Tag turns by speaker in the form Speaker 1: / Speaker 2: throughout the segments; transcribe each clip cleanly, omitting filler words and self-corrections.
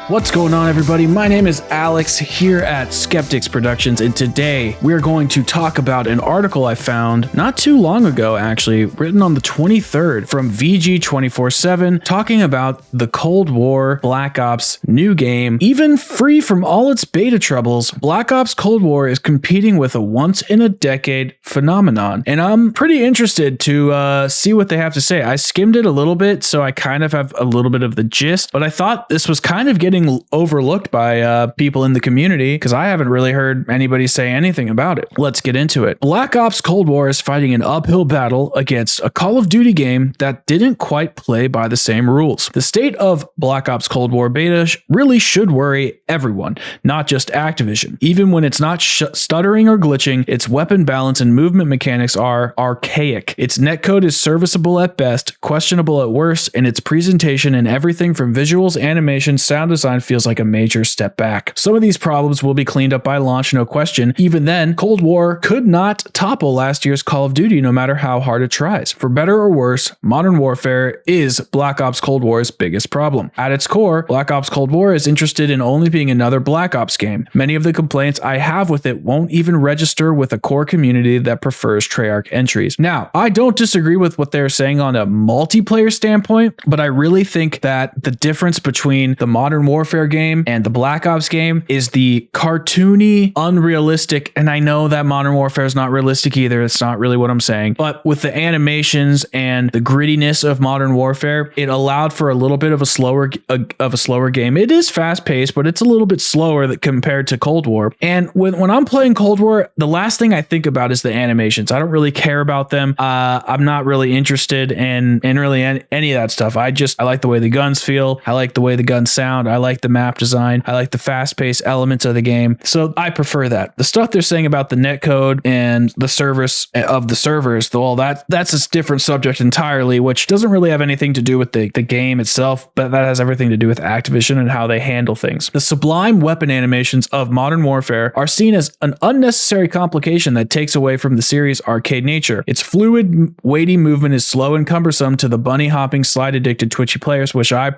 Speaker 1: What's going on, everybody? My name is Alex here at Skeptics Productions, and today we're going to talk about an article I found not too long ago, actually, written on the 23rd from VG247, talking about the Cold War Black Ops new game. Even free from all its beta troubles, Black Ops Cold War is competing with a once-in-a-decade phenomenon, and I'm pretty interested to see what they have to say. I skimmed it a little bit, so I kind of have a little bit of the gist, but I thought this was kind of getting overlooked by people in the community because I haven't really heard anybody say anything about it. Let's get into it. Black Ops Cold War is fighting an uphill battle against a Call of Duty game that didn't quite play by the same rules. The state of Black Ops Cold War beta really should worry everyone, not just Activision. Even when it's not stuttering or glitching, its weapon balance and movement mechanics are archaic. Its netcode is serviceable at best, questionable at worst, and its presentation and everything from visuals, animation, sound design feels like a major step back. Some of these problems will be cleaned up by launch, no question. Even then, Cold War could not topple last year's Call of Duty no matter how hard it tries. For better or worse, Modern Warfare is Black Ops Cold War's biggest problem. At its core, Black Ops Cold War is interested in only being another Black Ops game. Many of the complaints I have with it won't even register with a core community that prefers Treyarch entries. Now, I don't disagree with what they're saying on a multiplayer standpoint, but I really think that the difference between the Modern Warfare game and the Black Ops game is the cartoony, unrealistic, and I know that Modern Warfare is not realistic either. It's not really what I'm saying, but with the animations and the grittiness of Modern Warfare, it allowed for a little bit of a slower game. It is fast paced, but it's a little bit slower compared to Cold War. And when I'm playing Cold War, the last thing I think about is the animations. I don't really care about them. I'm not really interested in really any of that stuff. I like the way the guns feel. I like the way the guns sound. I like the map design. I like the fast-paced elements of the game. So I prefer that. The stuff they're saying about the netcode and the service of the servers, well, that's a different subject entirely, which doesn't really have anything to do with the game itself, but that has everything to do with Activision and how they handle things. The sublime weapon animations of Modern Warfare are seen as an unnecessary complication that takes away from the series' arcade nature. Its fluid, weighty movement is slow and cumbersome to the bunny-hopping, slide-addicted Twitchy players,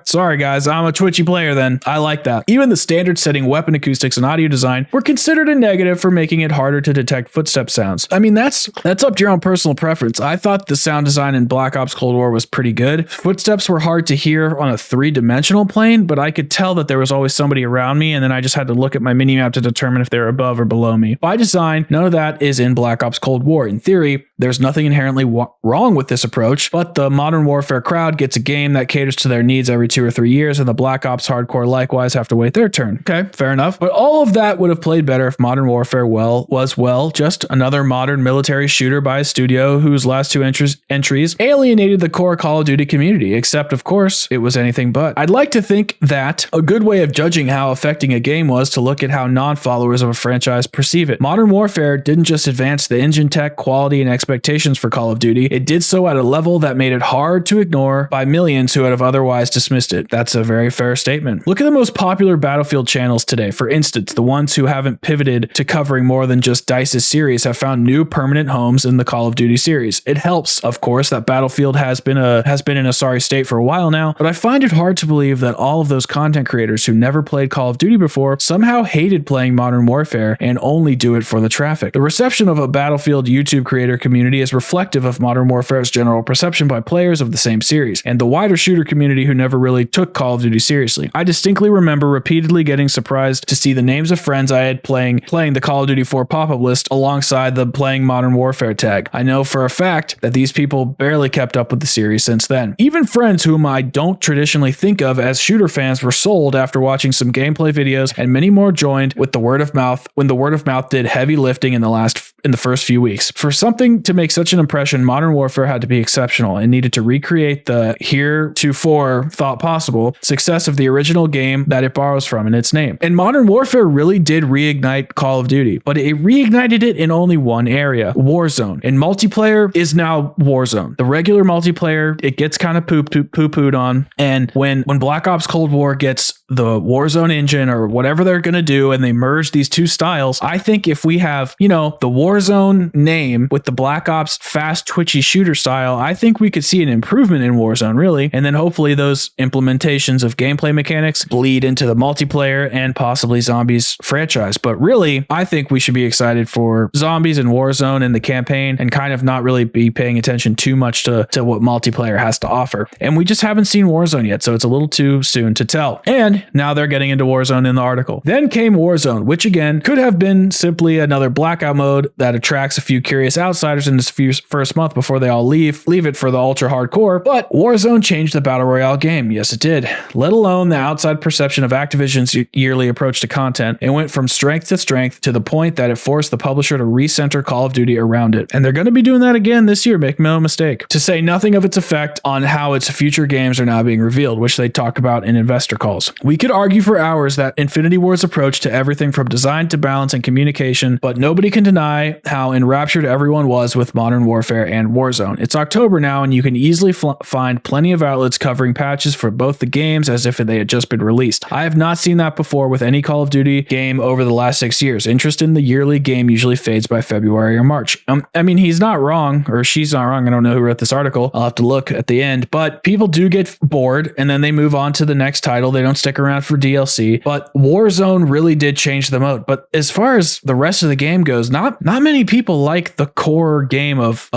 Speaker 1: sorry guys, I'm a Twitchy player then. I like that. Even the standard setting weapon acoustics and audio design were considered a negative for making it harder to detect footstep sounds. I mean, that's up to your own personal preference. I thought the sound design in Black Ops Cold War was pretty good. Footsteps were hard to hear on a three-dimensional plane, but I could tell that there was always somebody around me, and then I just had to look at my minimap to determine if they were above or below me. By design, none of that is in Black Ops Cold War. In theory, there's nothing inherently wrong with this approach, but the Modern Warfare crowd gets a game that caters to their needs every 2 or 3 years, and the Black Ops hardcore likewise have to wait their turn. Okay, fair enough. But all of that would have played better if Modern Warfare was just another modern military shooter by a studio whose last two entries alienated the core Call of Duty community, except of course it was anything but. I'd like to think that a good way of judging how affecting a game was to look at how non-followers of a franchise perceive it. Modern Warfare didn't just advance the engine tech, quality, and expectations for Call of Duty, it did so at a level that made it hard to ignore by millions who would have otherwise dismissed it. That's a very fair statement. Look at the most popular Battlefield channels today. For instance, the ones who haven't pivoted to covering more than just DICE's series have found new permanent homes in the Call of Duty series. It helps, of course, that Battlefield has been in a sorry state for a while now, but I find it hard to believe that all of those content creators who never played Call of Duty before somehow hated playing Modern Warfare and only do it for the traffic. The reception of a Battlefield YouTube creator community is reflective of Modern Warfare's general perception by players of the same series, and the wider shooter community who never really took Call of Duty seriously. I distinctly remember repeatedly getting surprised to see the names of friends I had playing the Call of Duty 4 pop-up list alongside the playing Modern Warfare tag. I know for a fact that these people barely kept up with the series since then. Even friends whom I don't traditionally think of as shooter fans were sold after watching some gameplay videos, and many more joined with the word of mouth when the word of mouth did heavy lifting in the first few weeks. For something to make such an impression, Modern Warfare had to be exceptional and needed to recreate the heretofore thought possible success of the original game that it borrows from in its name. And Modern Warfare really did reignite Call of Duty, but it reignited it in only one area, Warzone. And multiplayer is now Warzone. The regular multiplayer, it gets kind of poo-pooed on. And when Black Ops Cold War gets the Warzone engine or whatever they're going to do, and they merge these two styles, I think if we have, the Warzone name with the Black Ops fast, twitchy shooter style, I think we could see an improvement in Warzone, really. And then hopefully those implementations of gameplay mechanics bleed into the multiplayer and possibly Zombies franchise. But really, I think we should be excited for Zombies and Warzone and the campaign and kind of not really be paying attention too much to what multiplayer has to offer. And we just haven't seen Warzone yet, so it's a little too soon to tell. And now they're getting into Warzone in the article. Then came Warzone, which again could have been simply another blackout mode that attracts a few curious outsiders in this first month before they all leave it for the ultra hardcore. But Warzone changed the Battle Royale game. Yes, it did. Let alone the outside perception of Activision's yearly approach to content. It went from strength to strength to the point that it forced the publisher to recenter Call of Duty around it. And they're going to be doing that again this year, make no mistake. To say nothing of its effect on how its future games are now being revealed, which they talk about in investor calls. We could argue for hours that Infinity Ward's approach to everything from design to balance and communication, but nobody can deny how enraptured everyone was with Modern Warfare and Warzone. It's October now, and you can easily find plenty of outlets covering patches for both the games as if they had just been released. I have not seen that before with any Call of Duty game over the last 6 years. Interest in the yearly game usually fades by February or March. I mean, he's not wrong, or she's not wrong. I don't know who wrote this article. I'll have to look at the end, but people do get bored and then they move on to the next title. They don't stick around for DLC, but Warzone really did change the mode. But as far as the rest of the game goes, not many people like the core game of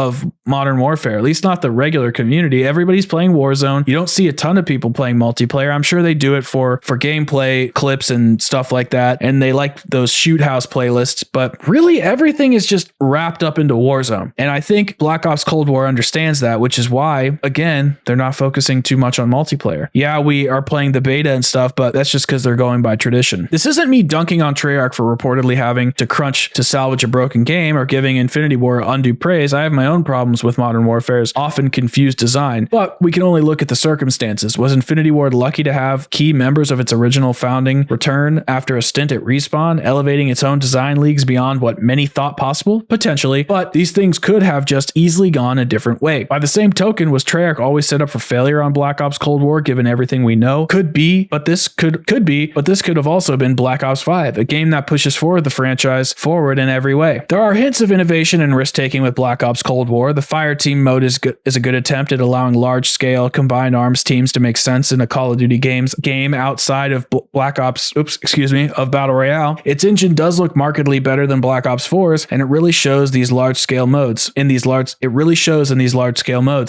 Speaker 1: Modern Warfare, at least not the regular community. Everybody's playing Warzone. You don't see a ton of people playing multiplayer. I'm sure they do it for gameplay clips and stuff like that, and they like those shoot house playlists, but really everything is just wrapped up into Warzone. And I think Black Ops Cold War understands that, which is why, again, they're not focusing too much on multiplayer. Yeah, we are playing the beta and stuff, but that's just because they're going by tradition. This isn't me dunking on Treyarch for reportedly having to crunch to salvage a broken game or giving Infinity Ward undue praise. I have my own problems with Modern Warfare's often confused design, but we can only look at the circumstances. Was Infinity Ward lucky to have key members of its original founding return after a stint at Respawn, elevating its own design leagues beyond what many thought possible? Potentially, but these things could have just easily gone a different way. By the same token, was Treyarch always set up for failure on Black Ops Cold War given everything we know? Could be, but this could have also been Black Ops 5, a game that pushes forward the franchise forward in every way. There are hints of innovation and risk-taking with Black Ops Cold War. The fire team mode is a good attempt at allowing large-scale combined arms teams to make sense in a Call of Duty game outside of of Battle Royale. Its engine does look markedly better than Black Ops 4's, and it really shows these large-scale modes.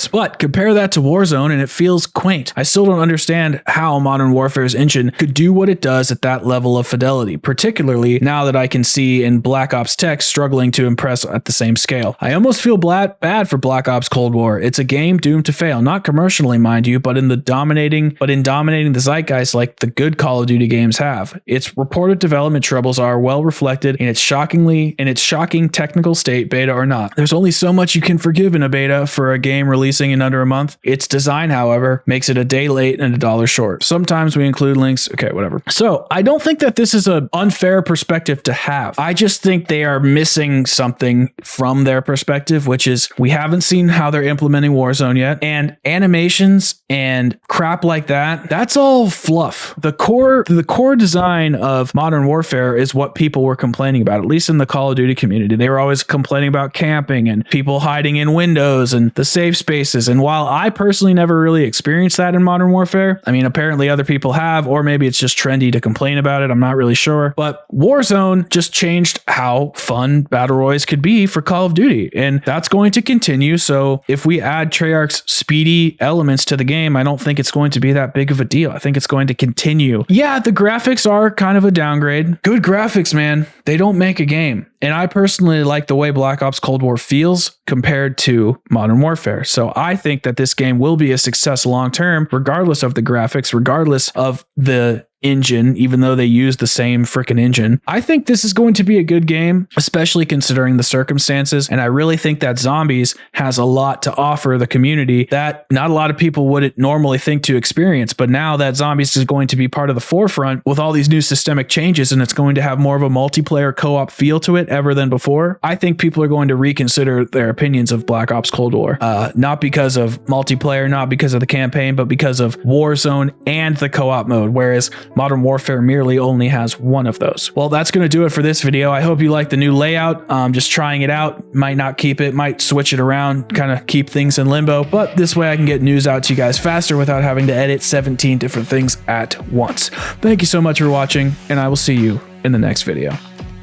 Speaker 1: But compare that to Warzone and it feels quaint. I still don't understand how Modern Warfare's engine could do what it does at that level of fidelity, particularly now that I can see in Black Ops tech struggling to impress at the same scale. I almost feel bad for Black Ops Cold War. It's a game doomed to fail, not commercially, mind you, but in dominating the zeitgeist like the good Call of Duty games have. Its reported development troubles are well reflected in its shocking technical state, beta or not. There's only so much you can forgive in a beta for a game releasing in under a month. Its design, however, makes it a day late and $1 short. Sometimes we include links. Okay, whatever. So I don't think that this is an unfair perspective to have. I just think they are missing something from their perspective, which is we haven't seen how they're implementing Warzone yet, and animations and crap like that, that's all fluff. The core design of Modern Warfare is what people were complaining about, at least in the Call of Duty community. They were always complaining about camping and people hiding in windows and the safe spaces. And while I personally never really experienced that in Modern Warfare, I mean, apparently other people have, or maybe it's just trendy to complain about it. I'm not really sure. But Warzone just changed how fun battle royals could be for Call of Duty. And that's going to continue. So if we add Treyarch's speedy elements to the game, I don't think it's going to be that big of a deal. I think it's going to continue. Yeah, the graphics are kind of a downgrade. Good graphics, man. They don't make a game. And I personally like the way Black Ops Cold War feels compared to Modern Warfare. So I think that this game will be a success long term, regardless of the graphics, regardless of the engine, even though they use the same freaking engine. I think this is going to be a good game, especially considering the circumstances. And I really think that Zombies has a lot to offer the community that not a lot of people would normally think to experience. But now that Zombies is going to be part of the forefront with all these new systemic changes, and it's going to have more of a multiplayer co-op feel to it ever than before, I think people are going to reconsider their opinions of Black Ops Cold War. Not because of multiplayer, not because of the campaign, but because of Warzone and the co-op mode. Whereas Modern Warfare merely only has one of those. Well, that's going to do it for this video. I hope you like the new layout. Just trying it out. Might not keep it, might switch it around, kind of keep things in limbo, but this way I can get news out to you guys faster without having to edit 17 different things at once. Thank you so much for watching, and I will see you in the next video.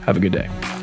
Speaker 1: Have a good day.